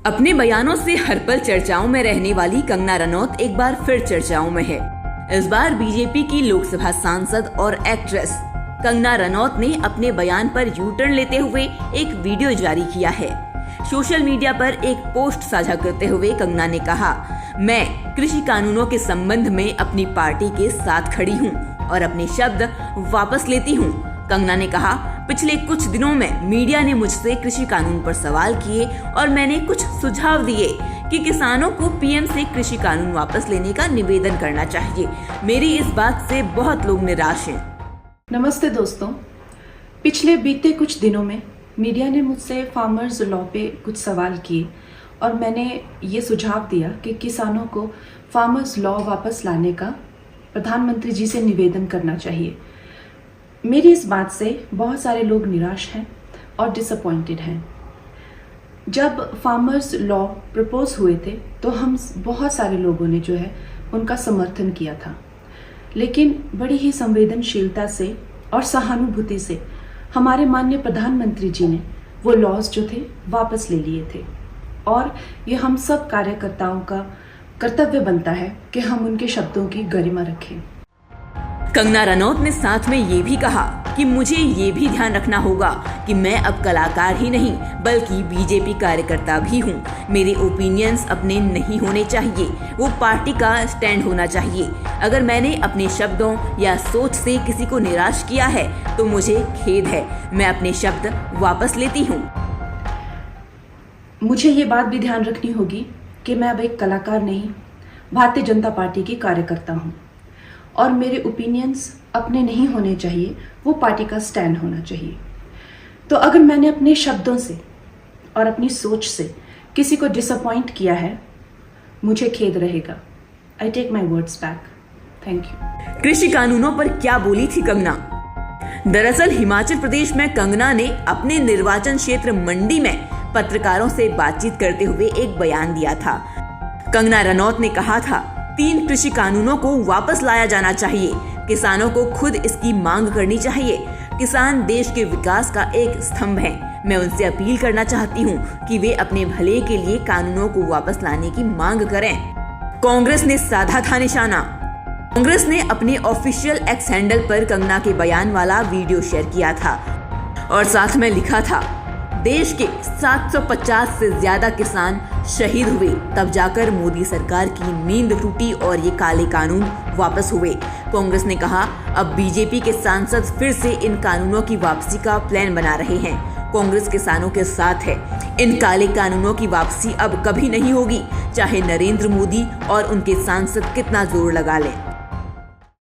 अपने बयानों से हर पल चर्चाओं में रहने वाली कंगना रनौत एक बार फिर चर्चाओं में है। इस बार बीजेपी की लोकसभा सांसद और एक्ट्रेस कंगना रनौत ने अपने बयान पर यू टर्न लेते हुए एक वीडियो जारी किया है। सोशल मीडिया पर एक पोस्ट साझा करते हुए कंगना ने कहा, मैं कृषि कानूनों के संबंध में अपनी पार्टी के साथ खड़ी हूं और अपने शब्द वापस लेती हूं। कंगना ने कहा, पिछले कुछ दिनों में मीडिया ने मुझसे कृषि कानून पर सवाल किए और मैंने कुछ सुझाव दिए कि किसानों को पीएम से कृषि कानून वापस लेने का निवेदन करना चाहिए। मेरी इस बात से बहुत लोग निराश हैं। नमस्ते दोस्तों, पिछले बीते कुछ दिनों में मीडिया ने मुझसे फार्मर्स लॉ पे कुछ सवाल किए और मैंने ये सुझाव दिया कि किसानों को फार्मर्स लॉ वापस लाने का प्रधानमंत्री जी से निवेदन करना चाहिए। मेरी इस बात से बहुत सारे लोग निराश हैं और डिसअपॉइंटेड हैं। जब फार्मर्स लॉ प्रपोज हुए थे तो हम बहुत सारे लोगों ने जो है उनका समर्थन किया था, लेकिन बड़ी ही संवेदनशीलता से और सहानुभूति से हमारे माननीय प्रधानमंत्री जी ने वो लॉज जो थे वापस ले लिए थे और ये हम सब कार्यकर्ताओं का कर्तव्य बनता है कि हम उनके शब्दों की गरिमा रखें। कंगना रनौत ने साथ में ये भी कहा कि मुझे ये भी ध्यान रखना होगा कि मैं अब कलाकार ही नहीं बल्कि बीजेपी कार्यकर्ता भी हूँ। मेरे ओपिनियंस अपने नहीं होने चाहिए, वो पार्टी का स्टैंड होना चाहिए। अगर मैंने अपने शब्दों या सोच से किसी को निराश किया है तो मुझे खेद है। मैं अपने शब्द वापस लेती हूँ। मुझे ये बात भी ध्यान रखनी होगी कि मैं अब एक कलाकार नहीं, भारतीय जनता पार्टी की कार्यकर्ता हूँ और मेरे ओपिनियंस अपने नहीं होने चाहिए, वो पार्टी का स्टैंड होना चाहिए। तो अगर मैंने अपने शब्दों से और अपनी सोच से किसी को डिसअपॉइंट किया है, मुझे खेद रहेगा। I take my words back. Thank you. कृषि कानूनों पर क्या बोली थी कंगना? दरअसल हिमाचल प्रदेश में कंगना ने अपने निर्वाचन क्षेत्र मंडी में पत्रकारों से बातचीत करते हुए एक बयान दिया था। कंगना रनौत ने कहा था, 3 कृषि कानूनों को वापस लाया जाना चाहिए। किसानों को खुद इसकी मांग करनी चाहिए। किसान देश के विकास का एक स्तंभ हैं। मैं उनसे अपील करना चाहती हूँ कि वे अपने भले के लिए कानूनों को वापस लाने की मांग करें। कांग्रेस ने साधा था निशाना। कांग्रेस ने अपने ऑफिशियल एक्स हैंडल पर कंगना के बयान वाला वीडियो शेयर किया था और साथ में लिखा था, देश के 750 से ज्यादा किसान शहीद हुए, तब जाकर मोदी सरकार की नींद टूटी और ये काले कानून वापस हुए। कांग्रेस ने कहा, अब बीजेपी के सांसद फिर से इन कानूनों की वापसी का प्लान बना रहे हैं। कांग्रेस किसानों के साथ है। इन काले कानूनों की वापसी अब कभी नहीं होगी, चाहे नरेंद्र मोदी और उनके सांसद कितना जोर लगा लें।